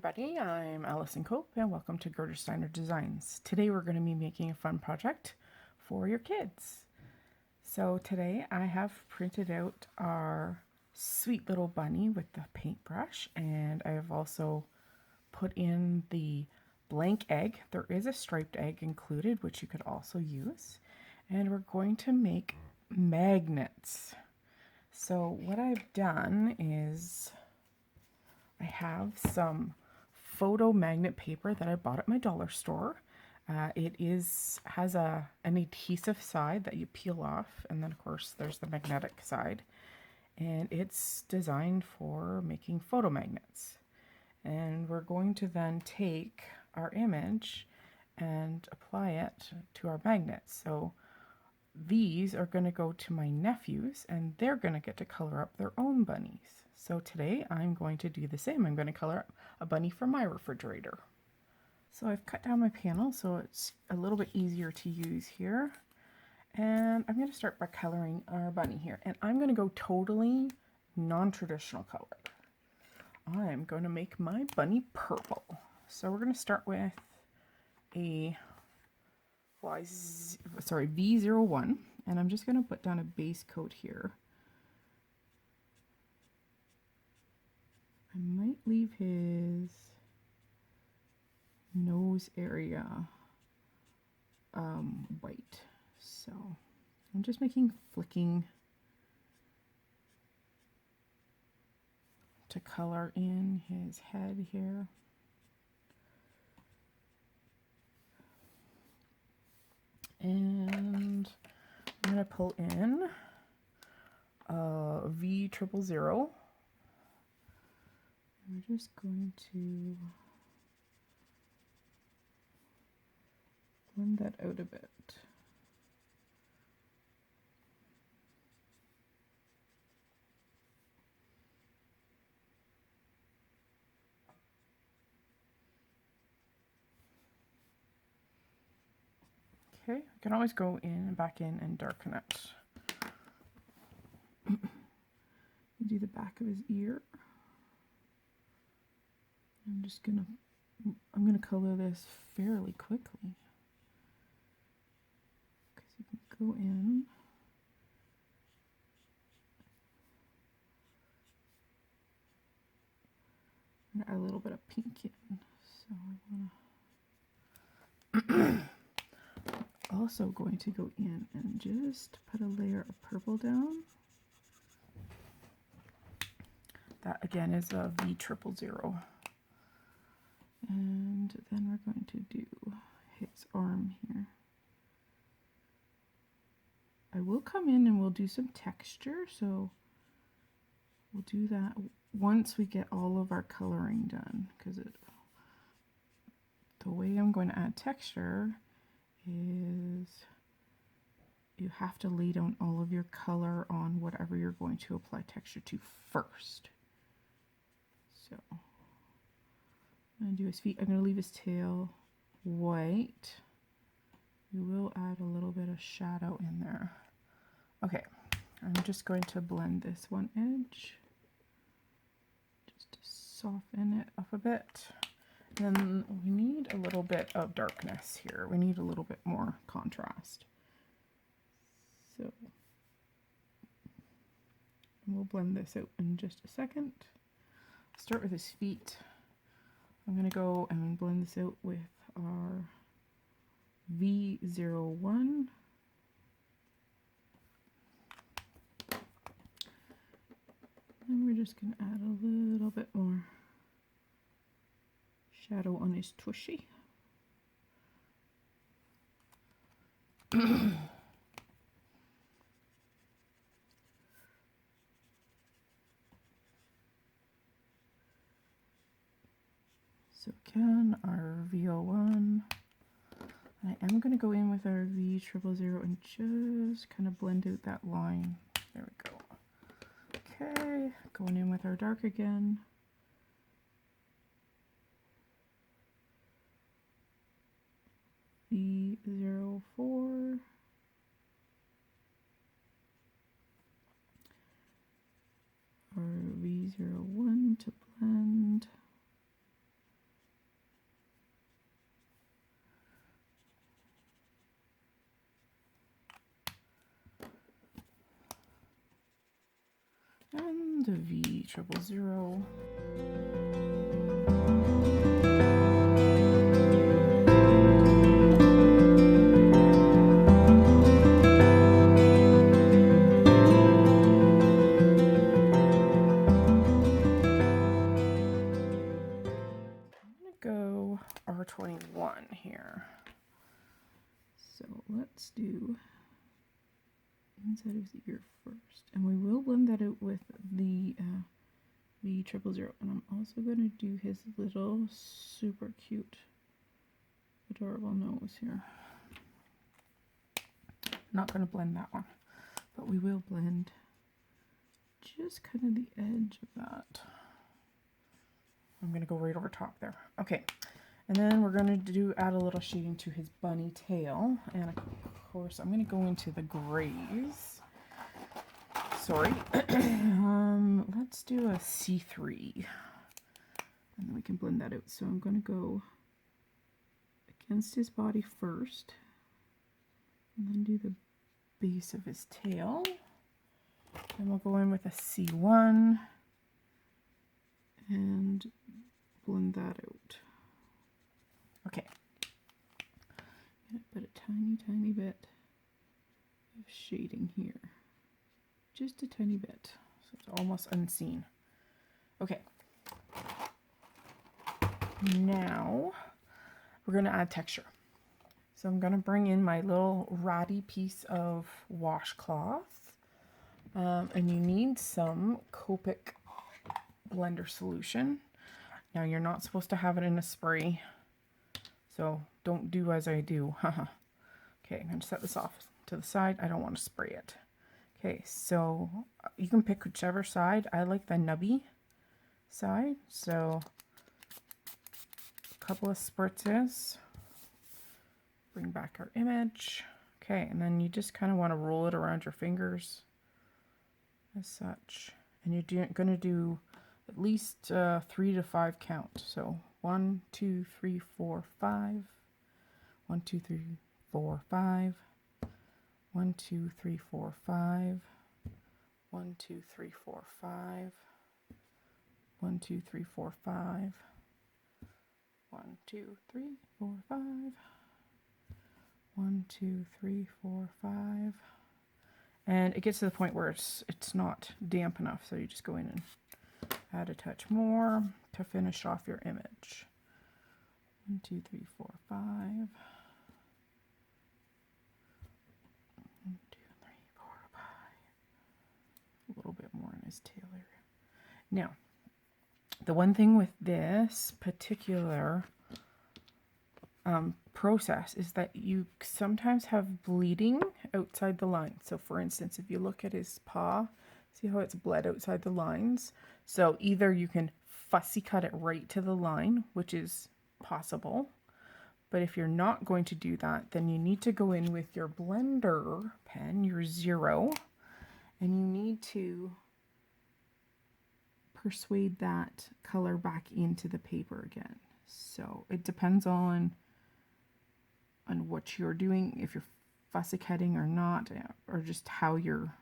everybody, I'm Allison Cope and welcome to Gerda Steiner Designs. Today we're going to be making a fun project for your kids. So today I have printed out our sweet little bunny with the paintbrush, and I have also put in the blank egg. There is a striped egg included, which you could also use. And we're going to make magnets. So what I've done is I have some photo magnet paper that I bought at my dollar store. It has an adhesive side that you peel off, and then of course there's the magnetic side, and it's designed for making photo magnets. And we're going to then take our image and apply it to our magnets. So these are going to go to my nephews, and they're going to get to color up their own bunnies. So today I'm going to do the same. I'm going to color up a bunny for my refrigerator. So I've cut down my panel so it's a little bit easier to use here. And I'm going to start by coloring our bunny here. And I'm going to go totally non-traditional color. I'm going to make my bunny purple. So we're going to start with a V01, and I'm just going to put down a base coat here. I might leave his nose area white, so I'm just flicking to color in his head here. And I'm going to pull in V000. We're just going to blend that out a bit. Okay, I can always go back in and darken it. Do the back of his ear. I'm gonna color this fairly quickly, because you can go in and add a little bit of pink in. So I wanna also going to go in and just put a layer of purple down. That again is a V000. And then we're going to do his arm here. I will come in and we'll do some texture, so we'll do that once we get all of our coloring done, because the way I'm going to add texture is you have to lay down all of your color on whatever you're going to apply texture to first. So I'm going to do his feet. I'm going to leave his tail white. You will add a little bit of shadow in there. Okay, I'm just going to blend this one edge just to soften it up a bit. And then we need a little bit of darkness here. We need a little bit more contrast. So we'll blend this out in just a second. Start with his feet. I'm going to go and blend this out with our V01. And we're just going to add a little bit more shadow on his tushy. So again, our V01. I am going to go in with our V000 and just kind of blend out that line. There we go. Okay, going in with our dark again. V04. Or V01 to blend. the V000. Go R21 here. So let's do inside of the ear first, and we will blend that out with the V000. And I'm also going to do his little super cute, adorable nose here. Not going to blend that one, but we will blend just kind of the edge of that. I'm going to go right over top there. Okay, and then we're going to add a little shading to his bunny tail. And of course, I'm going to go into the grays. Sorry. Let's do a C3. And then we can blend that out. So I'm going to go against his body first. And then do the base of his tail. Then we'll go in with a C1. And blend that out. Okay. Put a tiny bit of shading here. Just a tiny bit. So it's almost unseen. Okay. Now we're going to add texture. So I'm going to bring in my little ratty piece of washcloth. And you need some Copic blender solution. Now you're not supposed to have it in a spray, so don't do as I do. Okay, I'm going to set this off to the side. I don't want to spray it. Okay, so you can pick whichever side. I like the nubby side, so a couple of spritzes. Bring back our image. Okay, and then you just kind of want to roll it around your fingers as such. And you're going to do at least 3 to 5 count. So 1, 2, 3, 4, 5. 1, 2, 3, 4, 5. 1, 2, 3, 4, 5. 1, 2, 3, 4, 5. 1, 2, 3, 4, 5. 1, 2, 3, 4, 5. 1, 2, 3, 4, 5. And it gets to the point where it's not damp enough, so you just go in and add a touch more to finish off your image. 1, 2, 3, 4, 5. 1, 2, 3, 4, 5. A little bit more in his tail area. Now, the one thing with this particular process is that you sometimes have bleeding outside the line. So for instance, if you look at his paw, see how it's bled outside the lines? So either you can fussy cut it right to the line, which is possible, but if you're not going to do that, then you need to go in with your blender pen, your 0, and you need to persuade that color back into the paper again. So it depends on what you're doing, if you're fussy cutting or not, or just how you're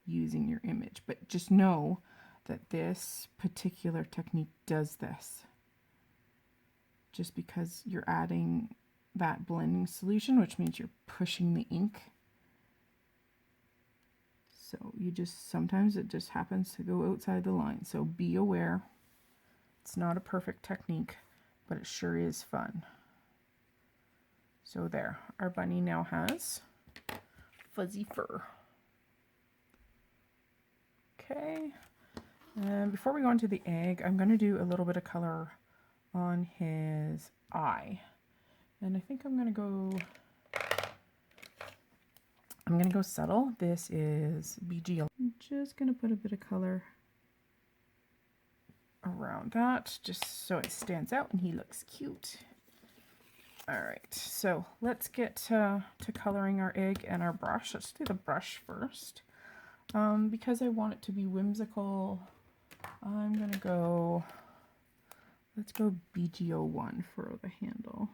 using your image. But just know that this particular technique does this. Just because you're adding that blending solution, which means you're pushing the ink. So you just, sometimes it just happens to go outside the line. So be aware. It's not a perfect technique, but it sure is fun. So there, our bunny now has fuzzy fur. Okay, and before we go into the egg, I'm going to do a little bit of color on his eye. And I think I'm going to go subtle. This is BG. I'm just going to put a bit of color around that, just so it stands out and he looks cute. Alright, so let's get to coloring our egg and our brush. Let's do the brush first. Because I want it to be whimsical, I'm going to go, let's go BG01 for the handle.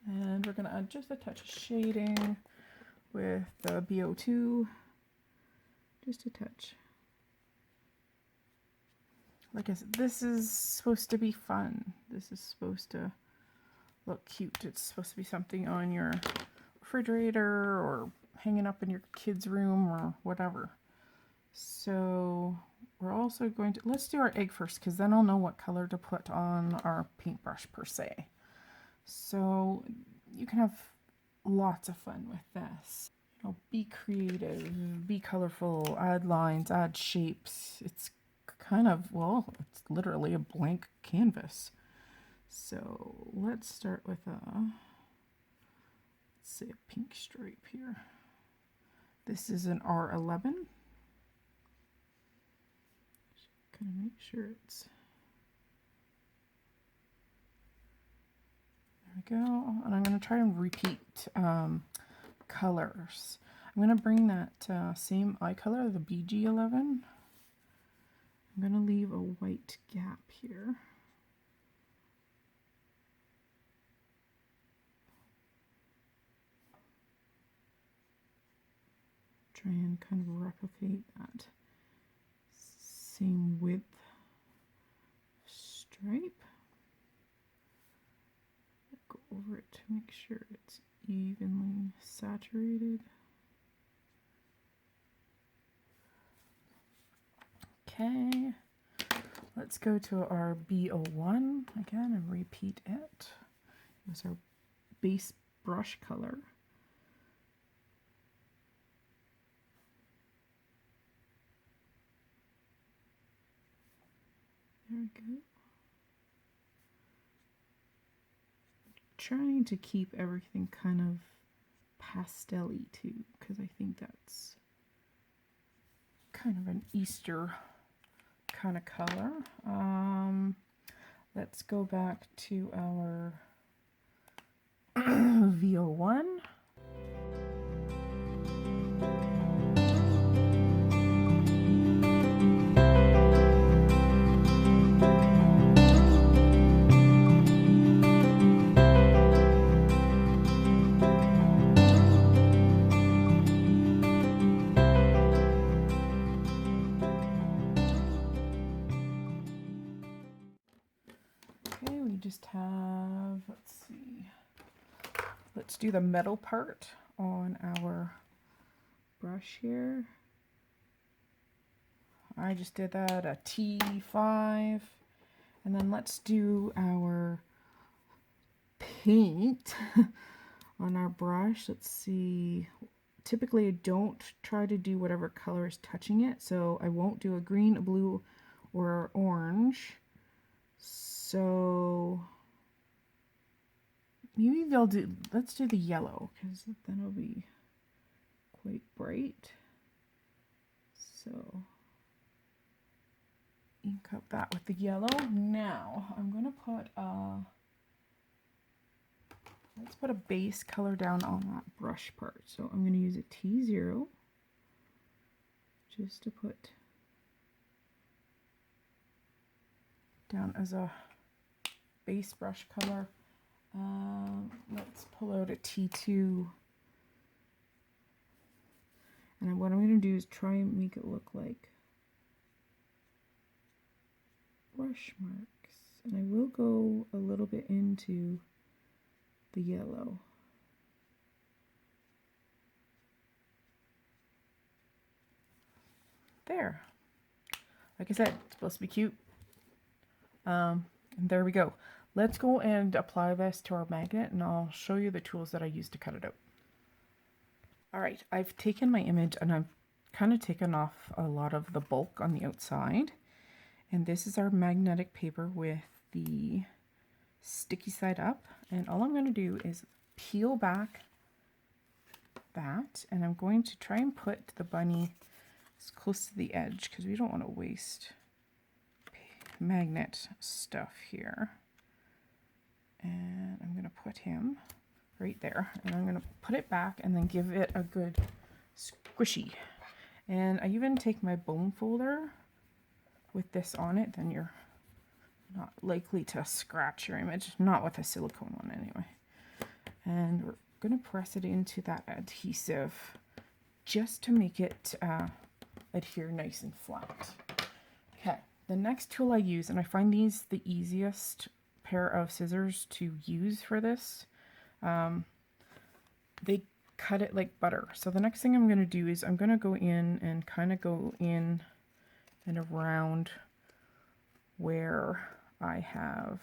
And we're going to add just a touch of shading with the BO2, just a touch. Like I said, this is supposed to be fun. This is supposed to look cute. It's supposed to be something on your refrigerator or hanging up in your kid's room or whatever. So we're also going to, let's do our egg first, because then I'll know what color to put on our paintbrush per se. So you can have lots of fun with this. You know, be creative, be colorful, add lines, add shapes. It's kind of, well, it's literally a blank canvas. So let's start with let's say a pink stripe here. This is an R11. Just kind of make sure it's, there we go. And I'm going to try and repeat colors. I'm going to bring that same eye color, the BG11. I'm going to leave a white gap here. Try and kind of replicate that same width stripe. Go over it to make sure it's evenly saturated. Okay, let's go to our B01 again and repeat it. Use our base brush color. There we go. Trying to keep everything kind of pastel-y too, because I think that's kind of an Easter kind of color. Let's go back to our VO1. Just have, let's see, let's do the metal part on our brush here. I just did that, a T5, and then let's do our paint on our brush. Let's see, typically I don't try to do whatever color is touching it, so I won't do a green, a blue, or orange. So maybe they'll do, let's do the yellow, because then it'll be quite bright. So ink up that with the yellow. Now I'm going to put let's put a base color down on that brush part. So I'm going to use a T0 just to put down as a base brush color. Let's pull out a T2, and what I'm going to do is try and make it look like brush marks, and I will go a little bit into the yellow. There. Like I said, it's supposed to be cute. And there we go. Let's go and apply this to our magnet, and I'll show you the tools that I use to cut it out. Alright, I've taken my image and I've kind of taken off a lot of the bulk on the outside. And this is our magnetic paper with the sticky side up. And all I'm going to do is peel back that, and I'm going to try and put the bunny as close to the edge because we don't want to waste magnet stuff here. And I'm going to put him right there, and I'm going to put it back and then give it a good squishy. And I even take my bone folder with this on it, then you're not likely to scratch your image, not with a silicone one anyway. And we're going to press it into that adhesive just to make it adhere nice and flat. Okay, the next tool I use, and I find these the easiest pair of scissors to use for this, they cut it like butter. So the next thing I'm going to do is I'm going to go in and kind of go in and around where I have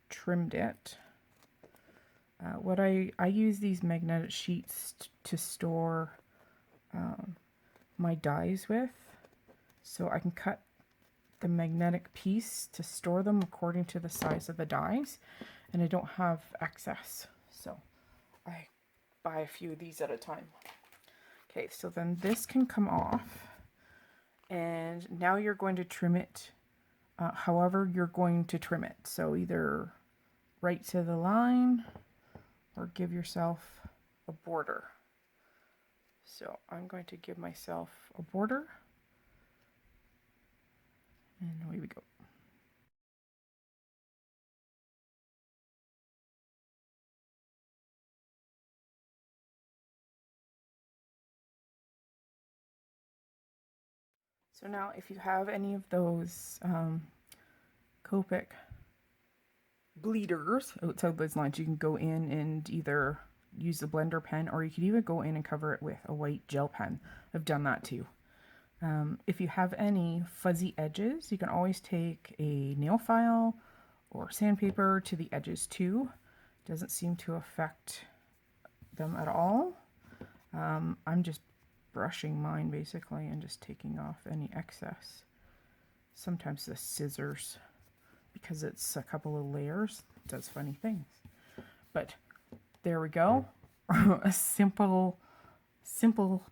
trimmed it. What I use these magnetic sheets to store my dies with, so I can cut the magnetic piece to store them according to the size of the dies, and I don't have excess, so I buy a few of these at a time. Okay, so then this can come off, and now you're going to trim it however you're going to trim it. So either right to the line or give yourself a border. So I'm going to give myself a border, and away we go. So now if you have any of those Copic bleeders outside those lines, you can go in and either use the blender pen, or you could even go in and cover it with a white gel pen. I've done that too. If you have any fuzzy edges, you can always take a nail file or sandpaper to the edges too. Doesn't seem to affect them at all. I'm just brushing mine basically and just taking off any excess. Sometimes the scissors, because it's a couple of layers, does funny things. But there we go. A simple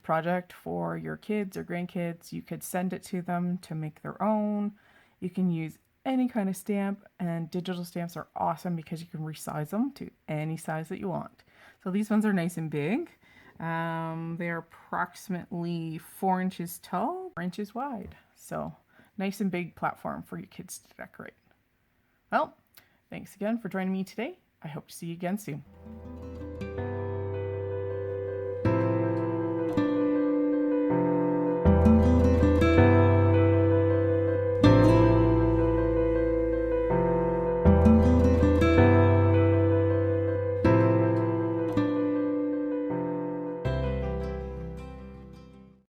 project for your kids or grandkids. You could send it to them to make their own. You can use any kind of stamp, and digital stamps are awesome because you can resize them to any size that you want. So these ones are nice and big. They're approximately 4 inches tall, 4 inches wide. So nice and big platform for your kids to decorate. Well, thanks again for joining me today. I hope to see you again soon.